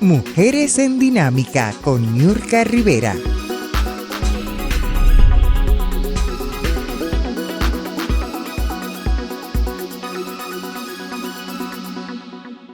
Mujeres en Dinámica con Niurka Rivera.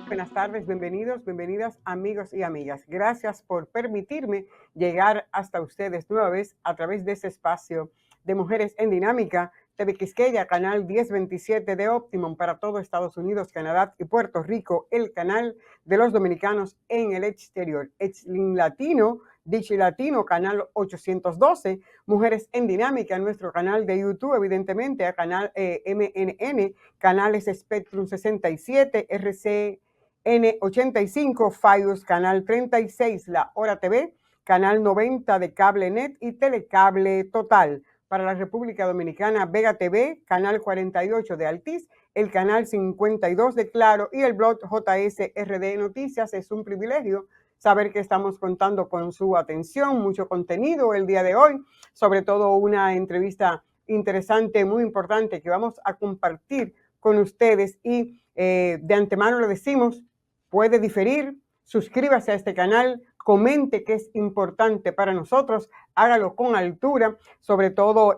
Buenas tardes, bienvenidos, bienvenidas amigos y amigas. Gracias por permitirme llegar hasta ustedes nueva vez a través de ese espacio de Mujeres en Dinámica, TV Quisqueya, canal 1027 de Optimum para todo Estados Unidos, Canadá y Puerto Rico, el canal de los dominicanos en el exterior. Exlin Latino, Dichi Latino, canal 812, Mujeres en Dinámica, nuestro canal de YouTube, evidentemente, a canal MNN, canales Spectrum 67, RC N85, Fios, canal 36, La Hora TV, canal 90 de Cable Net y Telecable Total. Para la República Dominicana, Vega TV, canal 48 de Altiz, el canal 52 de Claro y el blog JSRD Noticias. Es un privilegio saber que estamos contando con su atención, mucho contenido el día de hoy, sobre todo una entrevista interesante, muy importante que vamos a compartir con ustedes y de antemano le decimos, puede diferir, suscríbase a este canal, comente que es importante para nosotros, hágalo con altura, sobre todo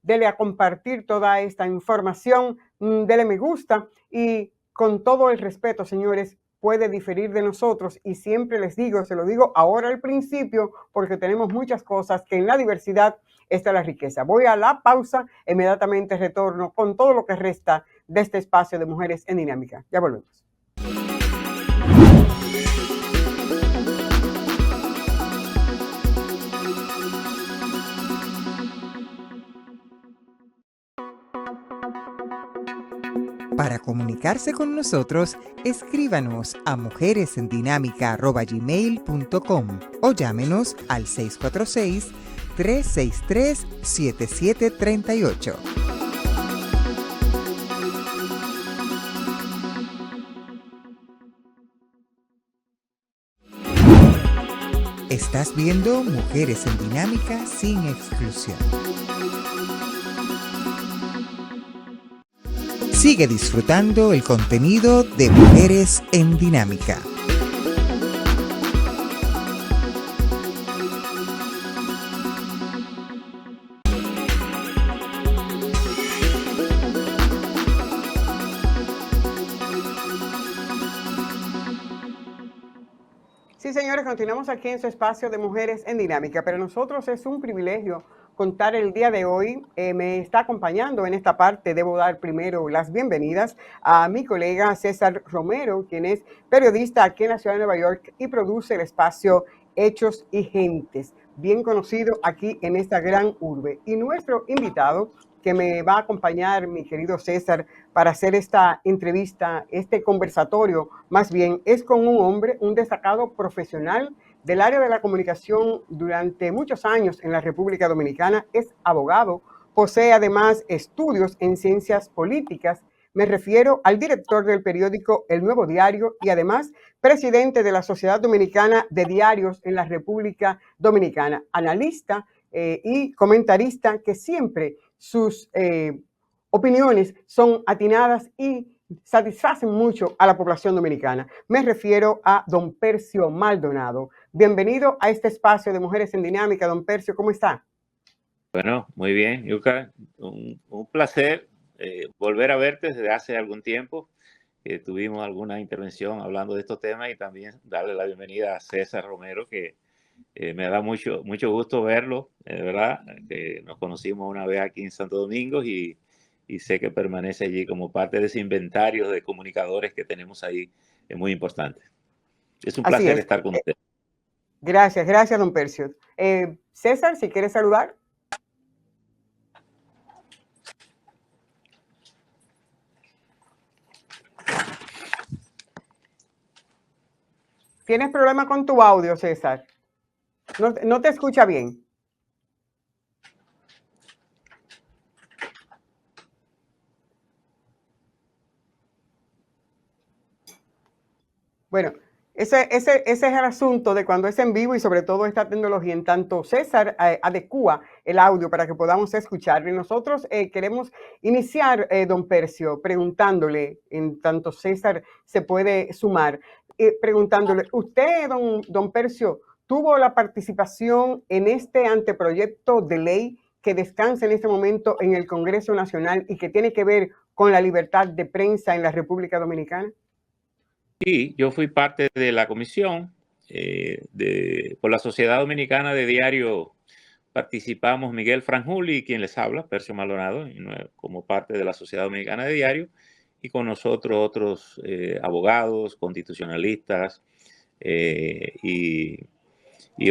dele a compartir toda esta información, dele me gusta y con todo el respeto, señores, puede diferir de nosotros y siempre les digo, se lo digo ahora al principio, porque tenemos muchas cosas que en la diversidad está la riqueza. Voy a la pausa, inmediatamente retorno con todo lo que resta de este espacio de Mujeres en Dinámica. Ya volvemos. Para comunicarse con nosotros, escríbanos a mujeresendinámica@gmail.com o llámenos al 646-363-7738. Estás viendo Mujeres en Dinámica sin exclusión. Sigue disfrutando el contenido de Mujeres en Dinámica. Sí, señores, continuamos aquí en su espacio de Mujeres en Dinámica. Para nosotros es un privilegio contar el día de hoy. Me está acompañando en esta parte. Debo dar primero las bienvenidas a mi colega César Romero, quien es periodista aquí en la ciudad de Nueva York y produce el espacio Hechos y Gentes, bien conocido aquí en esta gran urbe. Y nuestro invitado que me va a acompañar, mi querido César, para hacer esta entrevista, este conversatorio, más bien, es con un hombre, un destacado profesional del área de la comunicación durante muchos años en la República Dominicana, es abogado, posee además estudios en ciencias políticas. Me refiero al director del periódico El Nuevo Diario y además presidente de la Sociedad Dominicana de Diarios en la República Dominicana, analista y comentarista que siempre sus opiniones son atinadas y satisfacen mucho a la población dominicana. Me refiero a don Percio Maldonado. Bienvenido a este espacio de Mujeres en Dinámica. Don Percio, ¿cómo está? Bueno, muy bien, Yuka. Un placer volver a verte desde hace algún tiempo. Tuvimos alguna intervención hablando de estos temas y también darle la bienvenida a César Romero, que me da mucho gusto verlo, de verdad, que nos conocimos una vez aquí en Santo Domingo y sé que permanece allí como parte de ese inventario de comunicadores que tenemos ahí, es muy importante. Es un placer estar con usted. Gracias, don Percio. César, si quieres saludar. ¿Tienes problema con tu audio, César? No te escucha bien. Bueno, Ese es el asunto de cuando es en vivo y sobre todo esta tecnología. En tanto, César adecúa el audio para que podamos escuchar. Y nosotros queremos iniciar, don Percio, preguntándole, en tanto César se puede sumar, preguntándole, usted, don Percio, ¿tuvo la participación en este anteproyecto de ley que descansa en este momento en el Congreso Nacional y que tiene que ver con la libertad de prensa en la República Dominicana? Sí, yo fui parte de la comisión por la Sociedad Dominicana de Diario. Participamos Miguel Franjuli, quien les habla, Percio Maldonado, como parte de la Sociedad Dominicana de Diario, y con nosotros otros abogados, constitucionalistas y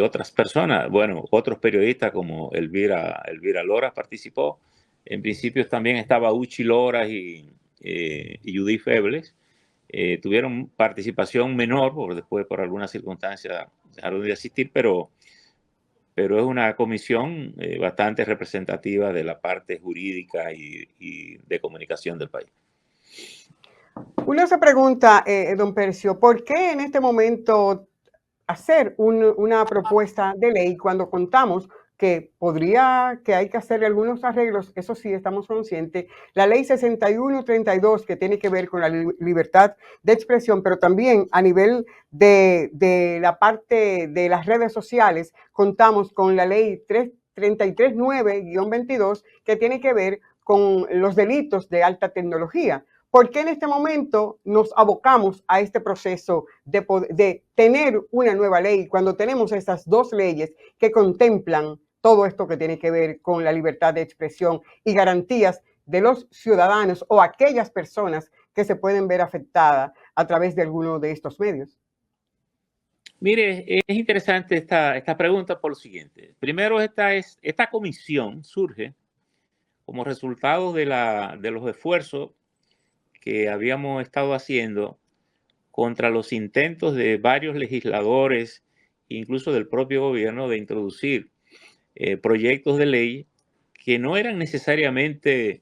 otras personas. Bueno, otros periodistas como Elvira Loras participó. En principio también estaba Uchi Loras y Judith Febles. Tuvieron participación menor, porque después por algunas circunstancias dejaron de asistir, pero es una comisión bastante representativa de la parte jurídica y de comunicación del país. Uno se pregunta, don Percio, ¿por qué en este momento hacer una propuesta de ley cuando contamos que hay que hacer algunos arreglos? Eso sí, estamos conscientes. La ley 6132, que tiene que ver con la libertad de expresión, pero también a nivel de la parte de las redes sociales, contamos con la ley 339-22, que tiene que ver con los delitos de alta tecnología. ¿Por qué en este momento nos abocamos a este proceso de tener una nueva ley cuando tenemos estas dos leyes que contemplan todo esto que tiene que ver con la libertad de expresión y garantías de los ciudadanos o aquellas personas que se pueden ver afectadas a través de alguno de estos medios? Mire, es interesante esta pregunta por lo siguiente. Primero, esta comisión surge como resultado de los esfuerzos que habíamos estado haciendo contra los intentos de varios legisladores, incluso del propio gobierno, de introducir proyectos de ley que no eran necesariamente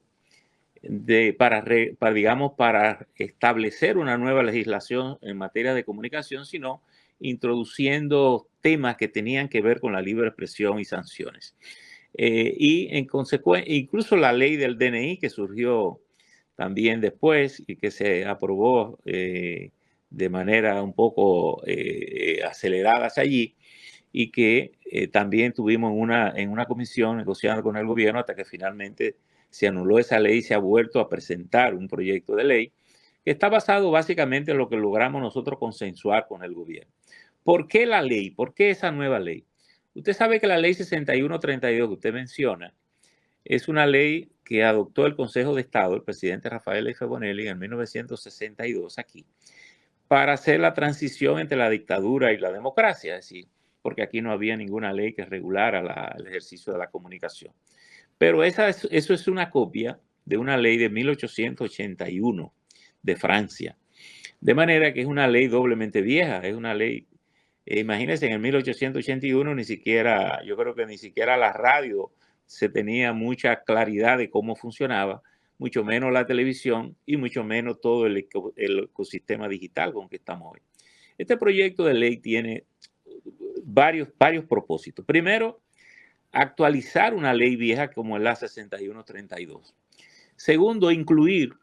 para establecer una nueva legislación en materia de comunicación, sino introduciendo temas que tenían que ver con la libre expresión y sanciones. Y en consecuencia, incluso la ley del DNI que surgió también después y que se aprobó de manera un poco acelerada hacia allí, y que también tuvimos en una comisión negociando con el gobierno hasta que finalmente se anuló esa ley y se ha vuelto a presentar un proyecto de ley que está basado básicamente en lo que logramos nosotros consensuar con el gobierno. ¿Por qué la ley? ¿Por qué esa nueva ley? Usted sabe que la ley 6132 que usted menciona es una ley que adoptó el Consejo de Estado, el presidente Rafael F. Bonelli, en 1962 aquí, para hacer la transición entre la dictadura y la democracia, es decir, porque aquí no había ninguna ley que regulara el ejercicio de la comunicación. Pero eso es una copia de una ley de 1881 de Francia. De manera que es una ley doblemente vieja, es una ley, imagínense, en el 1881 yo creo que ni siquiera la radio se tenía mucha claridad de cómo funcionaba, mucho menos la televisión y mucho menos todo el ecosistema digital con que estamos hoy. Este proyecto de ley tiene varios propósitos. Primero, actualizar una ley vieja como es la 6132. Segundo, incluir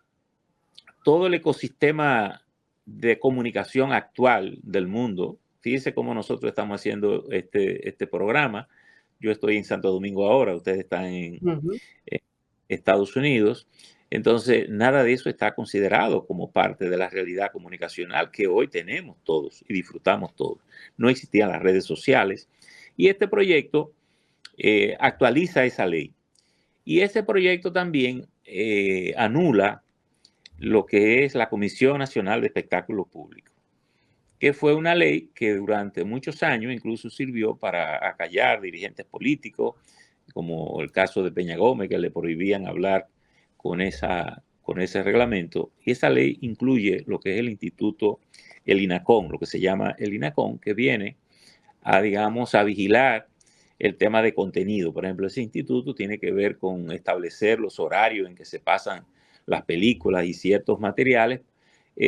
todo el ecosistema de comunicación actual del mundo. Fíjense cómo nosotros estamos haciendo este programa. Yo estoy en Santo Domingo ahora, ustedes están en Estados Unidos. Entonces, nada de eso está considerado como parte de la realidad comunicacional que hoy tenemos todos y disfrutamos todos. No existían las redes sociales. Y este proyecto actualiza esa ley. Y ese proyecto también anula lo que es la Comisión Nacional de Espectáculos Públicos, que fue una ley que durante muchos años incluso sirvió para acallar dirigentes políticos, como el caso de Peña Gómez, que le prohibían hablar con ese reglamento. Y esa ley incluye lo que es el instituto, el INACON, lo que se llama el INACON, que viene a vigilar el tema de contenido. Por ejemplo, ese instituto tiene que ver con establecer los horarios en que se pasan las películas y ciertos materiales,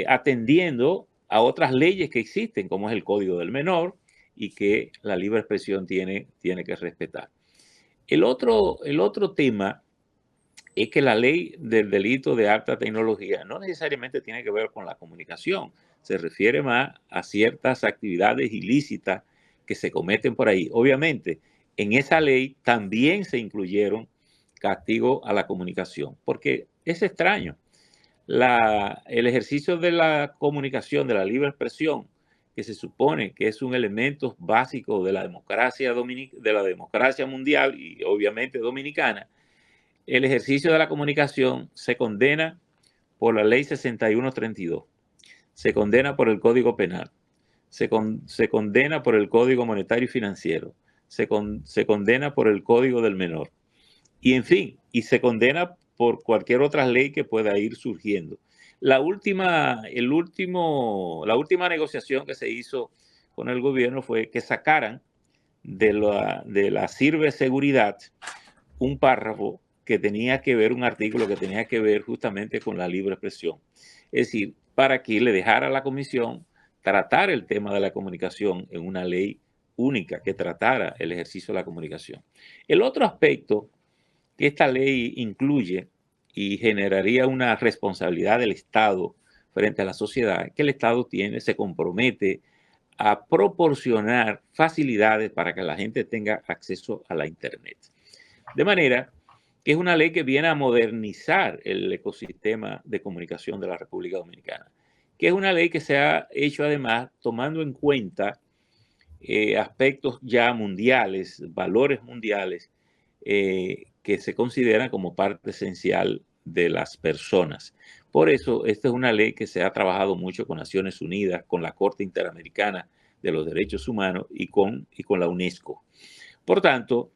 atendiendo a otras leyes que existen, como es el Código del Menor, y que la libre expresión tiene que respetar. El otro tema es que la ley del delito de alta tecnología no necesariamente tiene que ver con la comunicación, se refiere más a ciertas actividades ilícitas que se cometen por ahí. Obviamente, en esa ley también se incluyeron castigos a la comunicación, porque es extraño. El ejercicio de la comunicación, de la libre expresión, que se supone que es un elemento básico de la democracia mundial y obviamente dominicana, el ejercicio de la comunicación se condena por la ley 6132, se condena por el Código Penal, se condena por el Código Monetario y Financiero, se condena por el Código del Menor, y en fin, y se condena por cualquier otra ley que pueda ir surgiendo. La última negociación que se hizo con el gobierno fue que sacaran de la ciberseguridad un párrafo que tenía que ver, un artículo que tenía que ver justamente con la libre expresión. Es decir, para que le dejara a la comisión tratar el tema de la comunicación en una ley única que tratara el ejercicio de la comunicación. El otro aspecto que esta ley incluye y generaría una responsabilidad del Estado frente a la sociedad, que el Estado se compromete a proporcionar facilidades para que la gente tenga acceso a la Internet. De manera que es una ley que viene a modernizar el ecosistema de comunicación de la República Dominicana, que es una ley que se ha hecho además tomando en cuenta aspectos ya mundiales, valores mundiales, que se consideran como parte esencial de las personas. Por eso, esta es una ley que se ha trabajado mucho con Naciones Unidas, con la Corte Interamericana de los Derechos Humanos y con la UNESCO. Por tanto,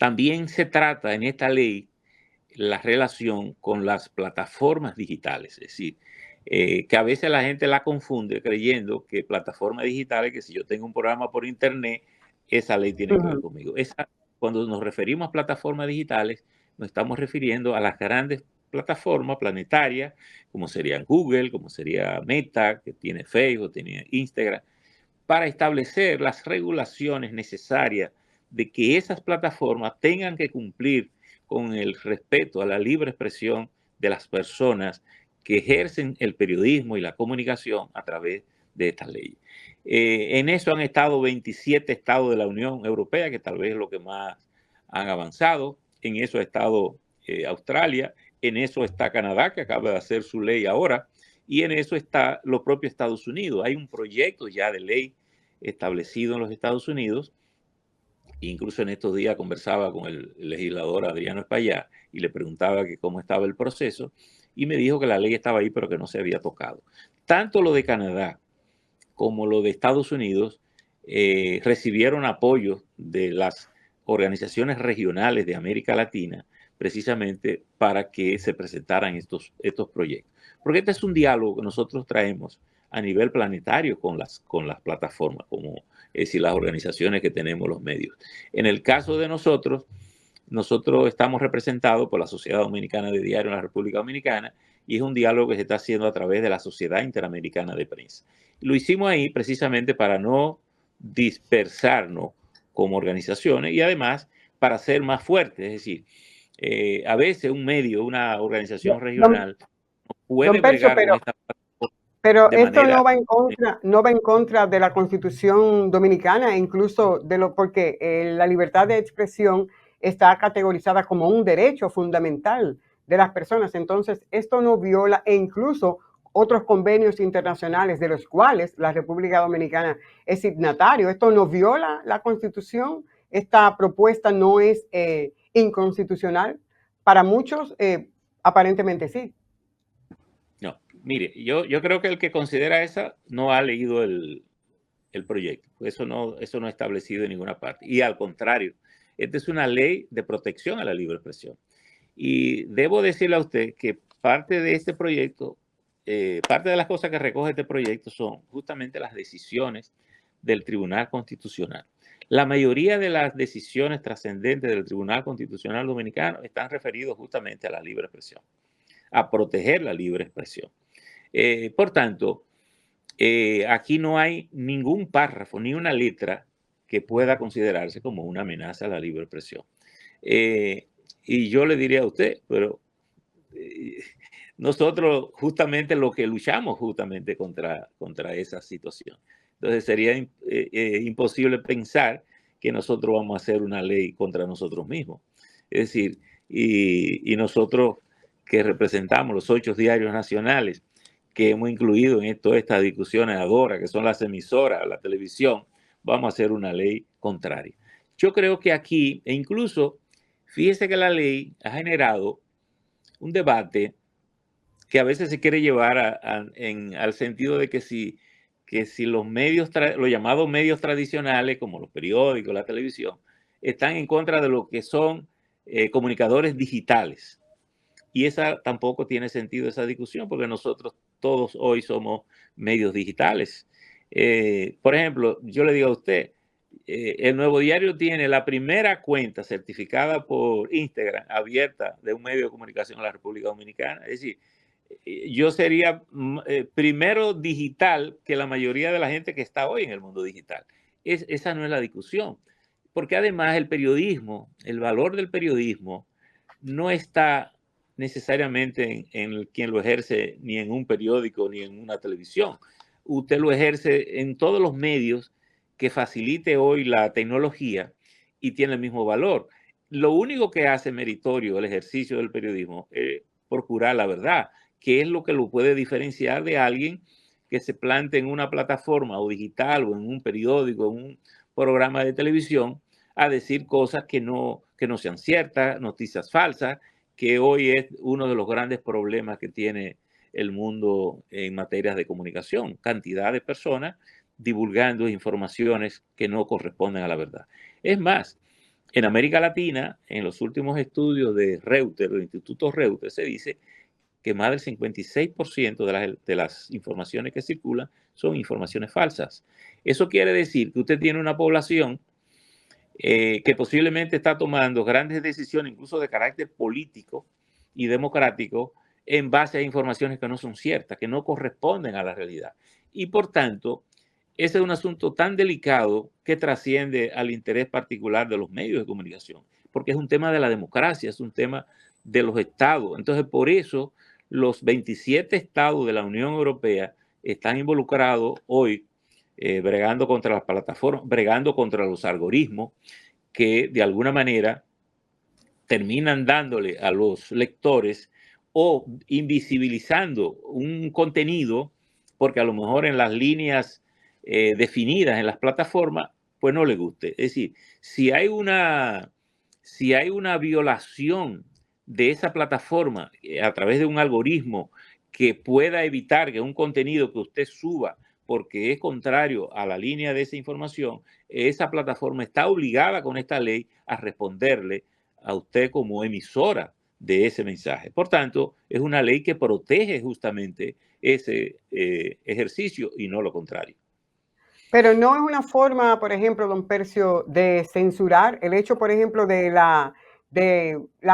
también se trata en esta ley la relación con las plataformas digitales, es decir, que a veces la gente la confunde creyendo que plataformas digitales, que si yo tengo un programa por internet, esa ley tiene que ver conmigo. Cuando nos referimos a plataformas digitales, nos estamos refiriendo a las grandes plataformas planetarias, como serían Google, como sería Meta, que tiene Facebook, tiene Instagram, para establecer las regulaciones necesarias de que esas plataformas tengan que cumplir con el respeto a la libre expresión de las personas que ejercen el periodismo y la comunicación a través de estas leyes. En eso han estado 27 estados de la Unión Europea, que tal vez es lo que más han avanzado. En eso ha estado Australia, en eso está Canadá, que acaba de hacer su ley ahora, y en eso está los propios Estados Unidos. Hay un proyecto ya de ley establecido en los Estados Unidos. Incluso en estos días conversaba con el legislador Adriano Espaillá y le preguntaba que cómo estaba el proceso y me dijo que la ley estaba ahí pero que no se había tocado. Tanto lo de Canadá como lo de Estados Unidos recibieron apoyo de las organizaciones regionales de América Latina precisamente para que se presentaran estos proyectos. Porque este es un diálogo que nosotros traemos a nivel planetario con las plataformas, como es decir, las organizaciones que tenemos, los medios. En el caso de nosotros estamos representados por la Sociedad Dominicana de Diario en la República Dominicana y es un diálogo que se está haciendo a través de la Sociedad Interamericana de Prensa. Lo hicimos ahí precisamente para no dispersarnos como organizaciones y además para ser más fuertes. Es decir, a veces un medio, una organización regional puede bregar con esta pero esto no va en contra de la Constitución Dominicana, incluso porque la libertad de expresión está categorizada como un derecho fundamental de las personas. Entonces, esto no viola, e incluso otros convenios internacionales de los cuales la República Dominicana es signatario. Esto no viola la Constitución. Esta propuesta no es inconstitucional. Para muchos, aparentemente sí. No, mire, yo creo que el que considera esa no ha leído el proyecto. Eso no es establecido en ninguna parte. Y al contrario, esta es una ley de protección a la libre expresión. Y debo decirle a usted que parte de este proyecto, parte de las cosas que recoge este proyecto son justamente las decisiones del Tribunal Constitucional. La mayoría de las decisiones trascendentes del Tribunal Constitucional Dominicano están referidos justamente a la libre expresión, a proteger la libre expresión. Por tanto, aquí no hay ningún párrafo ni una letra que pueda considerarse como una amenaza a la libre expresión. Y yo le diría a usted, pero nosotros justamente lo que luchamos justamente contra esa situación. Entonces sería imposible pensar que nosotros vamos a hacer una ley contra nosotros mismos. Es decir, y nosotros que representamos los 8 diarios nacionales que hemos incluido en todas estas discusiones ahora, que son las emisoras, la televisión, vamos a hacer una ley contraria. Yo creo que aquí, e incluso, fíjese que la ley ha generado un debate que a veces se quiere llevar al sentido de que si los medios, los llamados medios tradicionales, como los periódicos, la televisión, están en contra de lo que son comunicadores digitales. Y esa tampoco tiene sentido, esa discusión, porque nosotros todos hoy somos medios digitales. Por ejemplo, yo le digo a usted, el Nuevo Diario tiene la primera cuenta certificada por Instagram abierta de un medio de comunicación en la República Dominicana. Es decir, yo sería primero digital que la mayoría de la gente que está hoy en el mundo digital. Esa no es la discusión, porque además el periodismo, el valor del periodismo no está necesariamente en quien lo ejerce ni en un periódico ni en una televisión. Usted lo ejerce en todos los medios que facilite hoy la tecnología y tiene el mismo valor. Lo único que hace meritorio el ejercicio del periodismo es procurar la verdad, que es lo que lo puede diferenciar de alguien que se plante en una plataforma o digital o en un periódico, en un programa de televisión, a decir cosas que no sean ciertas, noticias falsas, que hoy es uno de los grandes problemas que tiene el mundo en materias de comunicación. Cantidad de personas divulgando informaciones que no corresponden a la verdad. Es más, en América Latina, en los últimos estudios de Reuters, del Instituto Reuters, se dice que más del 56% de las informaciones que circulan son informaciones falsas. Eso quiere decir que usted tiene una población que posiblemente está tomando grandes decisiones, incluso de carácter político y democrático, en base a informaciones que no son ciertas, que no corresponden a la realidad. Y por tanto, ese es un asunto tan delicado que trasciende al interés particular de los medios de comunicación, porque es un tema de la democracia, es un tema de los estados. Entonces, por eso, los 27 estados de la Unión Europea están involucrados hoy bregando contra las plataformas, bregando contra los algoritmos que de alguna manera terminan dándole a los lectores o invisibilizando un contenido porque a lo mejor en las líneas definidas en las plataformas pues no le guste. Es decir, si hay una violación de esa plataforma a través de un algoritmo que pueda evitar que un contenido que usted suba porque es contrario a la línea de esa información, esa plataforma está obligada con esta ley a responderle a usted como emisora de ese mensaje. Por tanto, es una ley que protege justamente ese ejercicio y no lo contrario. Pero no es una forma, por ejemplo, don Percio, de censurar el hecho, por ejemplo, de la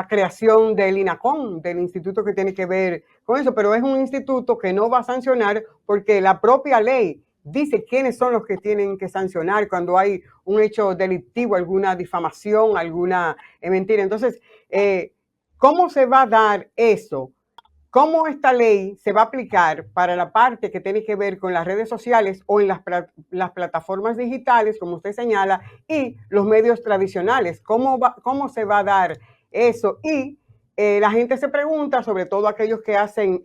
creación del INACON, del instituto que tiene que ver con eso, pero es un instituto que no va a sancionar porque la propia ley dice quiénes son los que tienen que sancionar cuando hay un hecho delictivo, alguna difamación, alguna mentira. Entonces, ¿cómo se va a dar eso? ¿Cómo esta ley se va a aplicar para la parte que tiene que ver con las redes sociales o en las plataformas digitales, como usted señala, y los medios tradicionales? ¿Cómo se va a dar eso? Y la gente se pregunta, sobre todo aquellos que hacen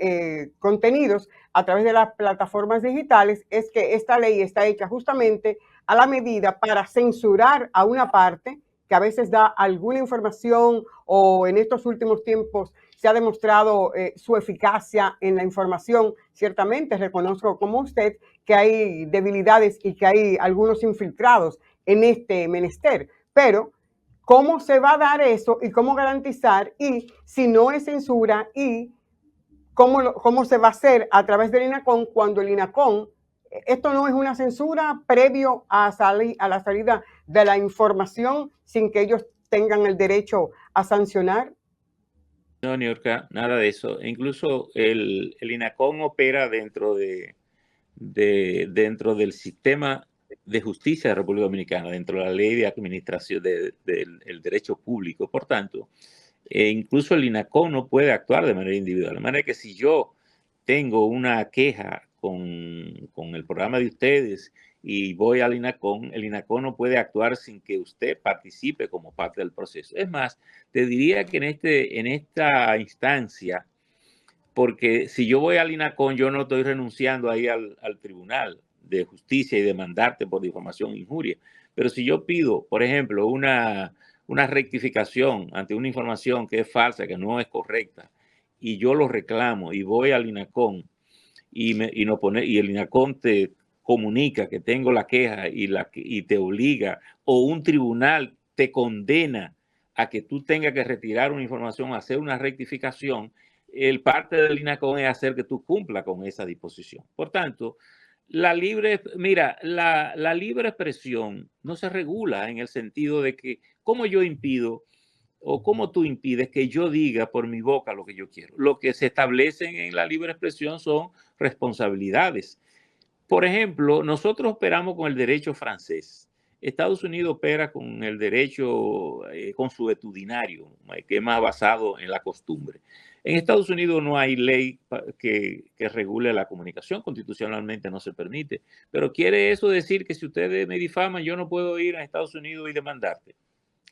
contenidos a través de las plataformas digitales, es que esta ley está hecha justamente a la medida para censurar a una parte que a veces da alguna información o en estos últimos tiempos se ha demostrado su eficacia en la información. Ciertamente reconozco como usted que hay debilidades y que hay algunos infiltrados en este menester, pero ¿cómo se va a dar eso y cómo garantizar? Y si no es censura, y cómo se va a hacer a través del INACON cuando el INACON, esto no es una censura previo a la salida de la información sin que ellos tengan el derecho a sancionar. No, Niurka, nada de eso. Incluso el INACON opera dentro de dentro del sistema de justicia de República Dominicana, dentro de la ley de administración del derecho público. Por tanto, incluso el INACON no puede actuar de manera individual. De manera que si yo tengo una queja con el programa de ustedes y voy al INACON, el INACON no puede actuar sin que usted participe como parte del proceso. Es más, te diría que en esta instancia, porque si yo voy al INACON, yo no estoy renunciando ahí al Tribunal de Justicia y demandarte por difamación e injuria. Pero si yo pido, por ejemplo, una rectificación ante una información que es falsa, que no es correcta, y yo lo reclamo y voy al INACON y el INACON te comunica que tengo la queja y te obliga, o un tribunal te condena a que tú tengas que retirar una información, hacer una rectificación, el parte del INACON es hacer que tú cumpla con esa disposición. Por tanto, la libre expresión no se regula en el sentido de que cómo yo impido o cómo tú impides que yo diga por mi boca lo que yo quiero. Lo que se establecen en la libre expresión son responsabilidades. Por ejemplo, nosotros operamos con el derecho francés. Estados Unidos opera con el derecho consuetudinario, que es más basado en la costumbre. En Estados Unidos no hay ley que regule la comunicación, constitucionalmente no se permite. Pero ¿quiere eso decir que si ustedes me difaman, yo no puedo ir a Estados Unidos y demandarte?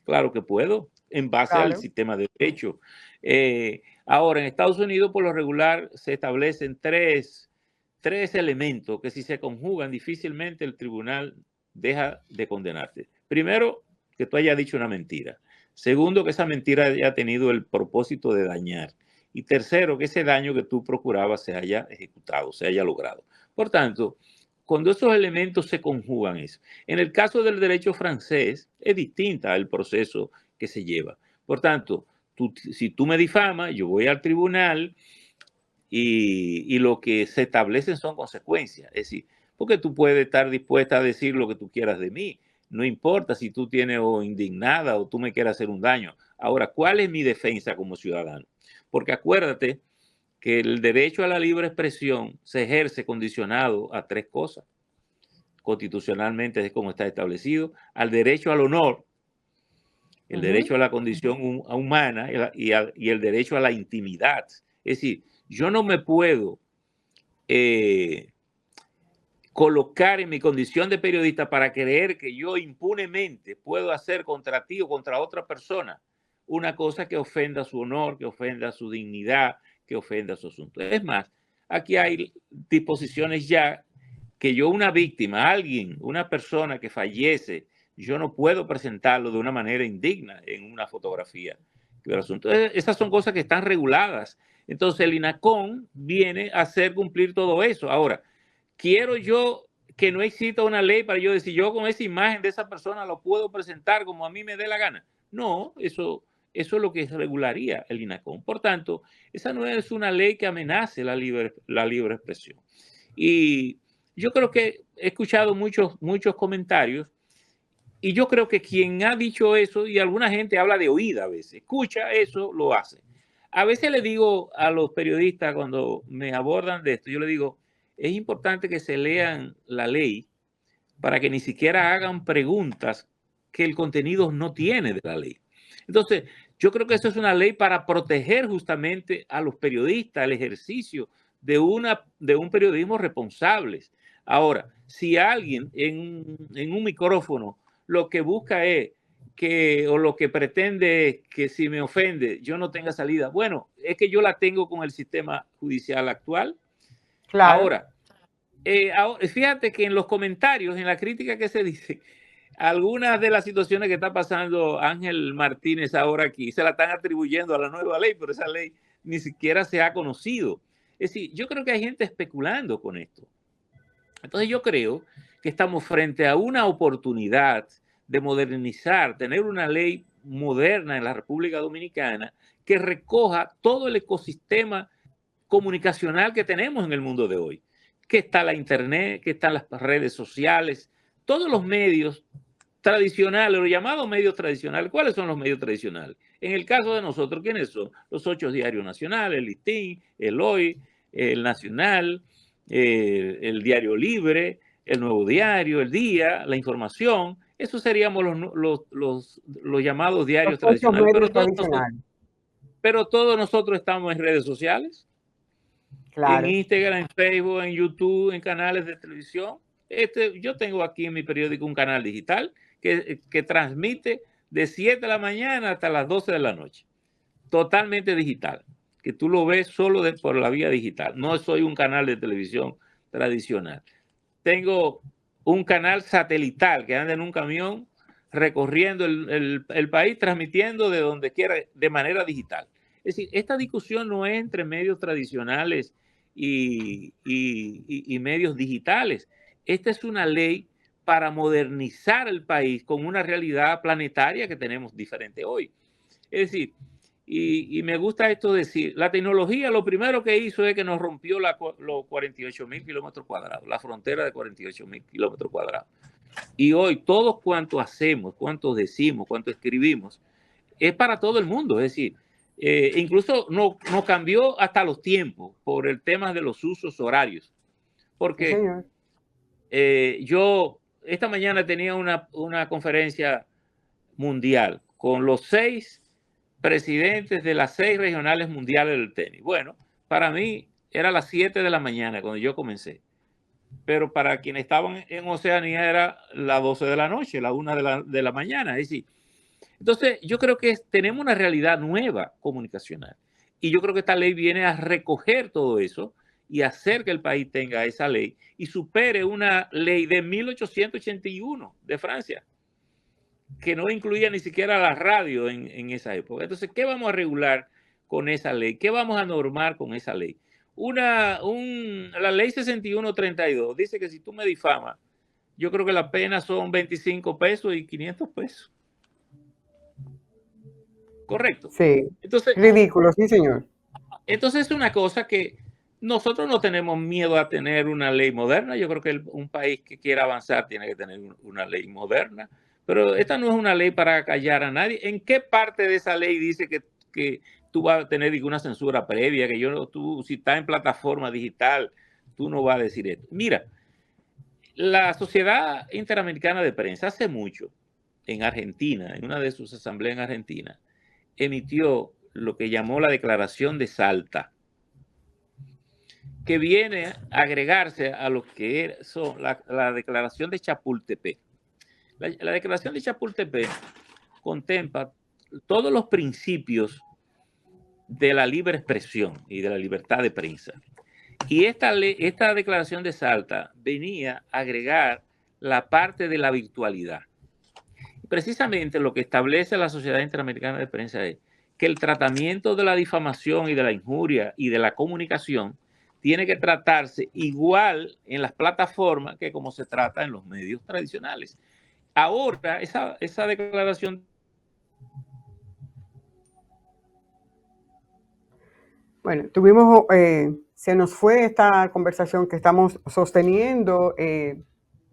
Claro que puedo, en base al sistema de derecho. Ahora, en Estados Unidos, por lo regular, se establecen tres elementos que si se conjugan, difícilmente el tribunal deja de condenarte. Primero, que tú hayas dicho una mentira. Segundo, que esa mentira haya tenido el propósito de dañar. Y tercero, que ese daño que tú procurabas se haya ejecutado, se haya logrado. Por tanto, cuando esos elementos se conjugan eso. En el caso del derecho francés, es distinta el proceso que se lleva. Por tanto, si tú me difamas, yo voy al tribunal y lo que se establecen son consecuencias. Es decir, porque tú puedes estar dispuesta a decir lo que tú quieras de mí. No importa si tú tienes o indignada o tú me quieras hacer un daño. Ahora, ¿cuál es mi defensa como ciudadano? Porque acuérdate que el derecho a la libre expresión se ejerce condicionado a tres cosas. Constitucionalmente es como está establecido, al derecho al honor, el derecho a la condición humana y el derecho a la intimidad. Es decir, yo no me puedo colocar en mi condición de periodista para creer que yo impunemente puedo hacer contra ti o contra otra persona una cosa que ofenda su honor, que ofenda su dignidad, que ofenda su asunto. Es más, aquí hay disposiciones ya que yo, una víctima, alguien, una persona que fallece, yo no puedo presentarlo de una manera indigna en una fotografía. Entonces, esas son cosas que están reguladas. Entonces, el INACON viene a hacer cumplir todo eso. Ahora, quiero yo que no exista una ley para yo decir, yo con esa imagen de esa persona lo puedo presentar como a mí me dé la gana. No, eso es lo que regularía el INACON. Por tanto, esa no es una ley que amenace la libre expresión. Y yo creo que he escuchado muchos comentarios y yo creo que quien ha dicho eso, y alguna gente habla de oída a veces, escucha eso, lo hace. A veces le digo a los periodistas cuando me abordan de esto, yo le digo, es importante que se lean la ley para que ni siquiera hagan preguntas que el contenido no tiene de la ley. Entonces, yo creo que eso es una ley para proteger justamente a los periodistas, el ejercicio de un periodismo responsable. Ahora, si alguien en un micrófono lo que busca es o lo que pretende es que si me ofende yo no tenga salida, bueno, es que yo la tengo con el sistema judicial actual. Claro. Ahora, fíjate que en los comentarios, en la crítica que se dice, algunas de las situaciones que está pasando Ángel Martínez ahora aquí se la están atribuyendo a la nueva ley, pero esa ley ni siquiera se ha conocido. Es decir, yo creo que hay gente especulando con esto. Entonces yo creo que estamos frente a una oportunidad de modernizar, tener una ley moderna en la República Dominicana que recoja todo el ecosistema comunicacional que tenemos en el mundo de hoy. Que está la internet, que están las redes sociales, todos los medios tradicionales, los llamados medios tradicionales. ¿Cuáles son los medios tradicionales? En el caso de nosotros, ¿quiénes son? Los 8 diarios nacionales, el Listín, el Hoy, el Nacional, el Diario Libre, el Nuevo Diario, el Día, La Información. Esos seríamos los llamados diarios Los ocho tradicionales. medios tradicionales. Pero todos nosotros estamos en redes sociales, Claro. en Instagram, en Facebook, en YouTube, en canales de televisión. Yo tengo aquí en mi periódico un canal digital que transmite de 7 de la mañana hasta las 12 de la noche. Totalmente digital, que tú lo ves solo por la vía digital. No soy un canal de televisión tradicional. Tengo un canal satelital que anda en un camión recorriendo el país, transmitiendo de donde quiera de manera digital. Es decir, esta discusión no es entre medios tradicionales y medios digitales. Esta es una ley para modernizar el país con una realidad planetaria que tenemos diferente hoy. Es decir, y me gusta esto decir, la tecnología lo primero que hizo es que nos rompió los 48.000 kilómetros cuadrados, la frontera de 48.000 kilómetros cuadrados. Y hoy todo cuanto hacemos, cuanto decimos, cuanto escribimos, es para todo el mundo. Es decir, incluso nos cambió hasta los tiempos por el tema de los usos horarios. Porque yo esta mañana tenía una conferencia mundial con los 6 presidentes de las 6 regionales mundiales del tenis. Bueno, para mí era las 7 de la mañana cuando yo comencé. Pero para quienes estaban en Oceanía era las 12 de la noche, la 1 de la mañana. Es decir, entonces yo creo que tenemos una realidad nueva comunicacional. Y yo creo que esta ley viene a recoger todo eso y hacer que el país tenga esa ley y supere una ley de 1881 de Francia, que no incluía ni siquiera la radio en esa época. Entonces, ¿qué vamos a regular con esa ley? ¿Qué vamos a normar con esa ley? La ley 6132 dice que si tú me difamas, yo creo que la pena son 25 pesos y 500 pesos. ¿Correcto? Sí. Entonces, ridículo, sí, señor. Entonces es una cosa que nosotros no tenemos miedo a tener una ley moderna. Yo creo que un país que quiera avanzar tiene que tener una ley moderna. Pero esta no es una ley para callar a nadie. ¿En qué parte de esa ley dice que tú vas a tener una censura previa? Que tú, si estás en plataforma digital, tú no vas a decir esto. Mira, la Sociedad Interamericana de Prensa hace mucho en Argentina, en una de sus asambleas en Argentina, emitió lo que llamó la Declaración de Salta, que viene a agregarse a lo que son la Declaración de Chapultepec. La Declaración de Chapultepec contempla todos los principios de la libre expresión y de la libertad de prensa. Y esta Declaración de Salta venía a agregar la parte de la virtualidad. Precisamente lo que establece la Sociedad Interamericana de Prensa es que el tratamiento de la difamación y de la injuria y de la comunicación tiene que tratarse igual en las plataformas que como se trata en los medios tradicionales. Ahora, esa declaración... Bueno, se nos fue esta conversación que estamos sosteniendo,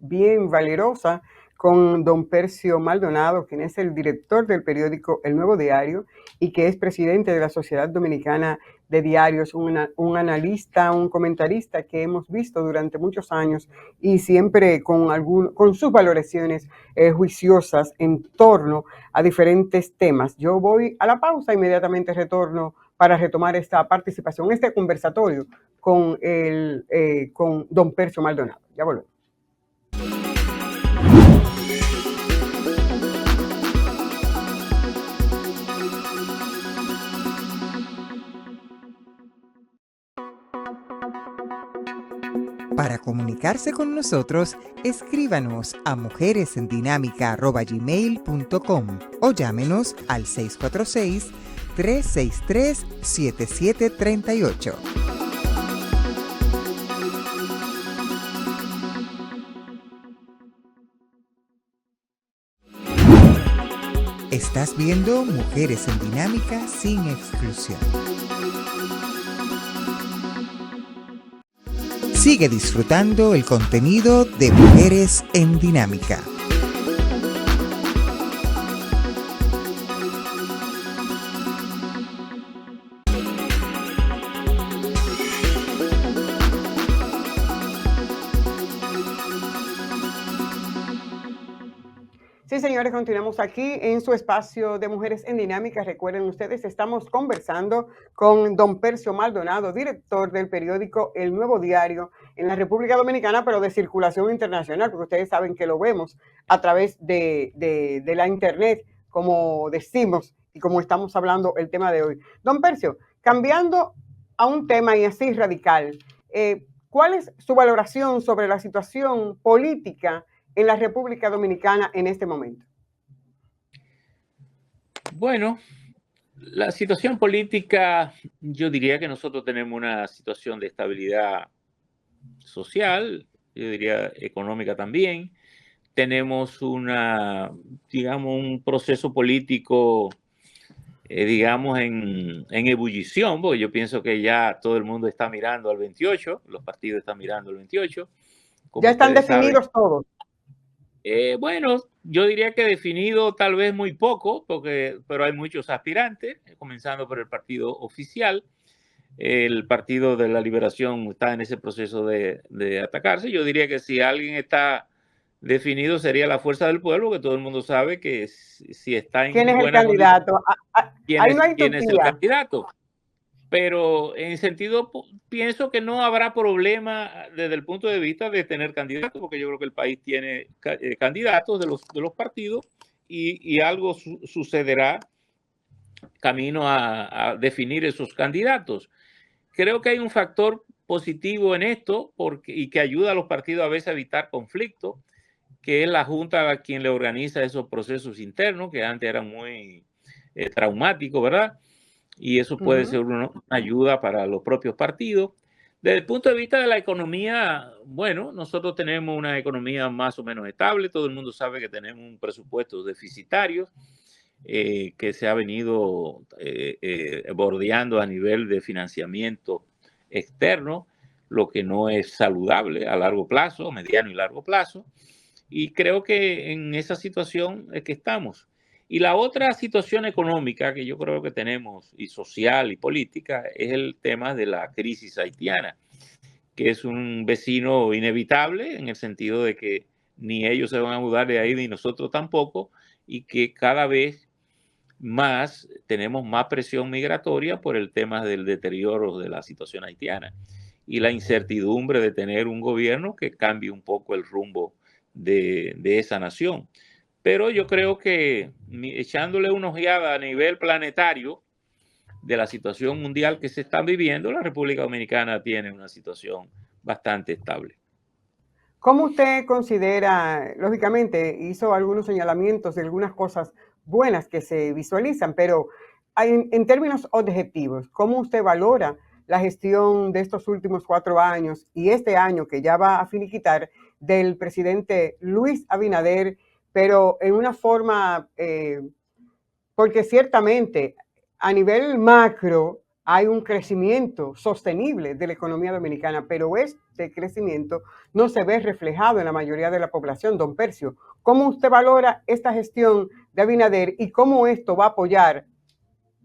bien valerosa, con don Percio Maldonado, quien es el director del periódico El Nuevo Diario y que es presidente de la Sociedad Dominicana de Diarios, un analista, un comentarista que hemos visto durante muchos años y siempre con sus valoraciones juiciosas en torno a diferentes temas. Yo voy a la pausa, inmediatamente retorno para retomar esta participación, este conversatorio con don Percio Maldonado. Ya volvemos. Para comunicarse con nosotros, escríbanos a mujeresendinámica@gmail.com o llámenos al 646-363-7738. Estás viendo Mujeres en Dinámica sin exclusión. Sigue disfrutando el contenido de Mujeres en Dinámica. Sí, señores, continuamos aquí en su espacio de Mujeres en Dinámica. Recuerden ustedes, estamos conversando con don Percio Maldonado, director del periódico El Nuevo Diario en la República Dominicana, pero de circulación internacional, porque ustedes saben que lo vemos a través de la internet, como decimos y como estamos hablando el tema de hoy. Don Percio, cambiando a un tema y así radical, ¿cuál es su valoración sobre la situación política en la República Dominicana en este momento? Bueno, la situación política, yo diría que nosotros tenemos una situación de estabilidad social, yo diría económica también. Tenemos digamos, un proceso político, digamos, en ebullición, porque yo pienso que ya todo el mundo está mirando al 28, los partidos están mirando al 28. Como ya están definidos saben, todos. Bueno, yo diría que definido tal vez muy poco, pero hay muchos aspirantes, comenzando por el partido oficial. El Partido de la Liberación está en ese proceso de atacarse. Yo diría que si alguien está definido sería la Fuerza del Pueblo, que todo el mundo sabe que si está ¿Quién en es el buena condición, candidato? Ahí no hay quién es el utopía. candidato. Pero en sentido, pienso que no habrá problema desde el punto de vista de tener candidatos, porque yo creo que el país tiene candidatos de los partidos y algo sucederá camino a definir esos candidatos. Creo que hay un factor positivo en esto y que ayuda a los partidos a veces a evitar conflictos, que es la Junta a quien le organiza esos procesos internos, que antes eran muy traumáticos, ¿verdad? Y eso puede ser una ayuda para los propios partidos. Desde el punto de vista de la economía, bueno, nosotros tenemos una economía más o menos estable, todo el mundo sabe que tenemos un presupuesto deficitario que se ha venido bordeando a nivel de financiamiento externo, lo que no es saludable a largo plazo, mediano y largo plazo. Y creo que en esa situación es que estamos. Y la otra situación económica que yo creo que tenemos, y social y política, es el tema de la crisis haitiana, que es un vecino inevitable en el sentido de que ni ellos se van a mudar de ahí ni nosotros tampoco, y que cada vez más tenemos más presión migratoria por el tema del deterioro de la situación haitiana y la incertidumbre de tener un gobierno que cambie un poco el rumbo de esa nación. Pero yo creo que echándole una ojeada a nivel planetario de la situación mundial que se está viviendo, la República Dominicana tiene una situación bastante estable. ¿Cómo usted considera, lógicamente, hizo algunos señalamientos de algunas cosas buenas que se visualizan, pero en términos objetivos, ¿cómo usted valora la gestión de estos últimos 4 años y este año que ya va a finiquitar del presidente Luis Abinader, pero en una forma, porque ciertamente a nivel macro hay un crecimiento sostenible de la economía dominicana, pero este crecimiento no se ve reflejado en la mayoría de la población. Don Percio, ¿cómo usted valora esta gestión de Abinader y cómo esto va a apoyar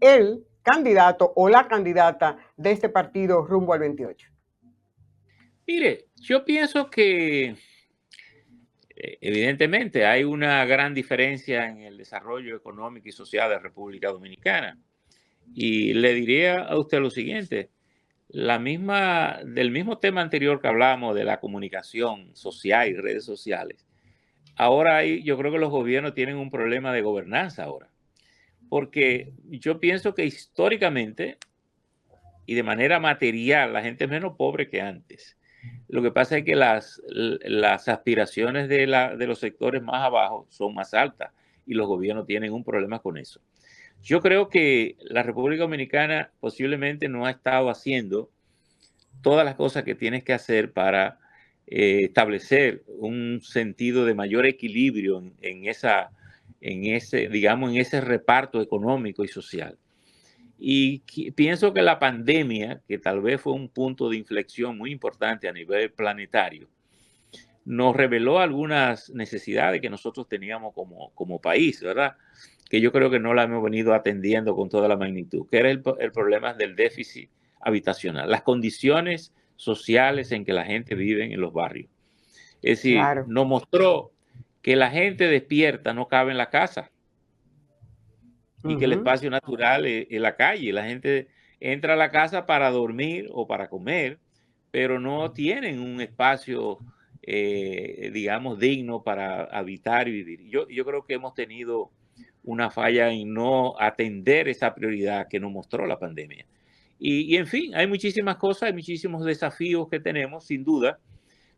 el candidato o la candidata de este partido rumbo al 28? Mire, yo pienso que evidentemente hay una gran diferencia en el desarrollo económico y social de la República Dominicana. Y le diría a usted lo siguiente, del mismo tema anterior que hablamos de la comunicación social y redes sociales, ahora yo creo que los gobiernos tienen un problema de gobernanza ahora, porque yo pienso que históricamente y de manera material la gente es menos pobre que antes. Lo que pasa es que las aspiraciones de los sectores más abajo son más altas y los gobiernos tienen un problema con eso. Yo creo que la República Dominicana posiblemente no ha estado haciendo todas las cosas que tienes que hacer para establecer un sentido de mayor equilibrio en ese reparto económico y social. Y pienso que la pandemia, que tal vez fue un punto de inflexión muy importante a nivel planetario, nos reveló algunas necesidades que nosotros teníamos como país, ¿verdad? Que yo creo que no la hemos venido atendiendo con toda la magnitud, que era el problema del déficit habitacional, las condiciones sociales en que la gente vive en los barrios. Es decir, Claro. nos mostró que la gente despierta no cabe en la casa y que el espacio natural es la calle. La gente entra a la casa para dormir o para comer, pero no tienen un espacio, digamos, digno para habitar y vivir. Yo creo que hemos tenido una falla en no atender esa prioridad que nos mostró la pandemia. Y en fin, hay muchísimas cosas, hay muchísimos desafíos que tenemos, sin duda,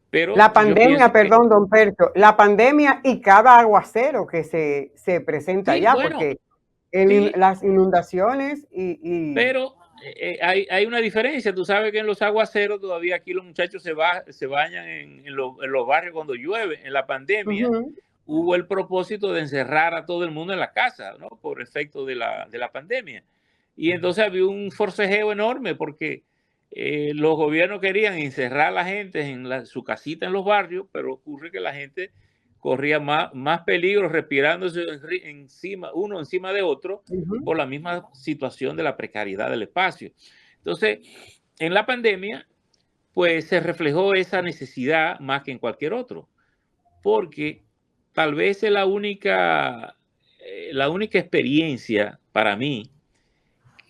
pero La yo pienso pandemia, perdón, don Percio, la pandemia y cada aguacero que se presenta sí, allá, bueno, porque sí, las inundaciones y pero hay una diferencia. Tú sabes que en los aguaceros todavía aquí los muchachos se bañan en los barrios cuando llueve. En la pandemia ujú, hubo el propósito de encerrar a todo el mundo en la casa, ¿no? Por efecto de la pandemia. Y entonces había un forcejeo enorme porque los gobiernos querían encerrar a la gente en su casita en los barrios, pero ocurre que la gente corría más peligro respirándose uno encima de otro ujú. por la misma situación de la precariedad del espacio. Entonces, en la pandemia, pues se reflejó esa necesidad más que en cualquier otro, porque tal vez es la única experiencia para mí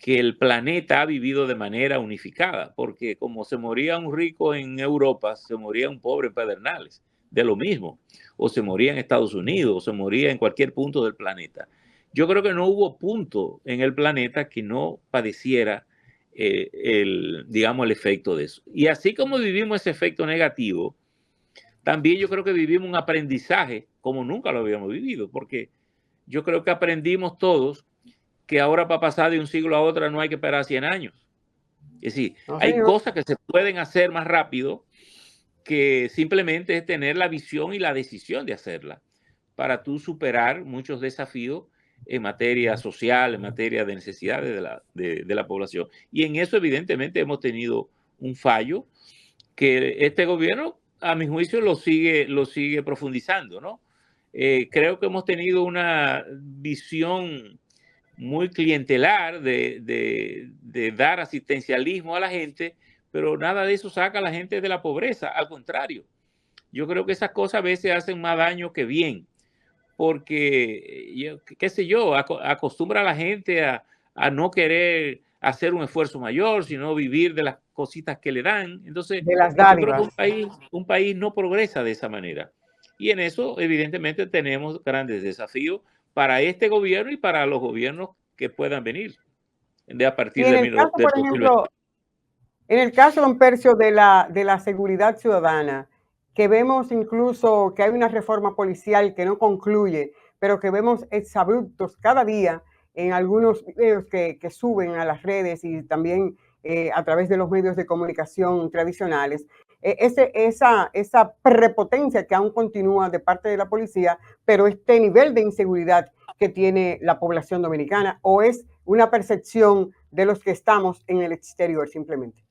que el planeta ha vivido de manera unificada, porque como se moría un rico en Europa, se moría un pobre en Pedernales, de lo mismo, o se moría en Estados Unidos, o se moría en cualquier punto del planeta. Yo creo que no hubo punto en el planeta que no padeciera digamos, el efecto de eso. Y así como vivimos ese efecto negativo, también yo creo que vivimos un aprendizaje como nunca lo habíamos vivido, porque yo creo que aprendimos todos que ahora para pasar de un siglo a otro no hay que esperar 100 años. Es decir, No, hay señor. cosas que se pueden hacer más rápido que simplemente es tener la visión y la decisión de hacerla para tú superar muchos desafíos en materia social, en materia de necesidades de la población. Y en eso evidentemente hemos tenido un fallo que este gobierno, a mi juicio, lo sigue profundizando, ¿no? Creo que hemos tenido una visión muy clientelar de dar asistencialismo a la gente, pero nada de eso saca a la gente de la pobreza. Al contrario, yo creo que esas cosas a veces hacen más daño que bien, porque, qué sé yo, acostumbra a la gente a no querer hacer un esfuerzo mayor, sino vivir de las cositas que le dan. Entonces, De las yo creo que dádivas. un país no progresa de esa manera. Y en eso, evidentemente, tenemos grandes desafíos para este gobierno y para los gobiernos que puedan venir a Y partir en de el caso, del por 2020. ejemplo, en el caso, don Percio, de la seguridad ciudadana, que vemos incluso que hay una reforma policial que no concluye, pero que vemos exabruptos cada día en algunos videos que suben a las redes y también a través de los medios de comunicación tradicionales. Esa prepotencia que aún continúa de parte de la policía, pero este nivel de inseguridad que tiene la población dominicana, o es una percepción de los que estamos en el exterior simplemente.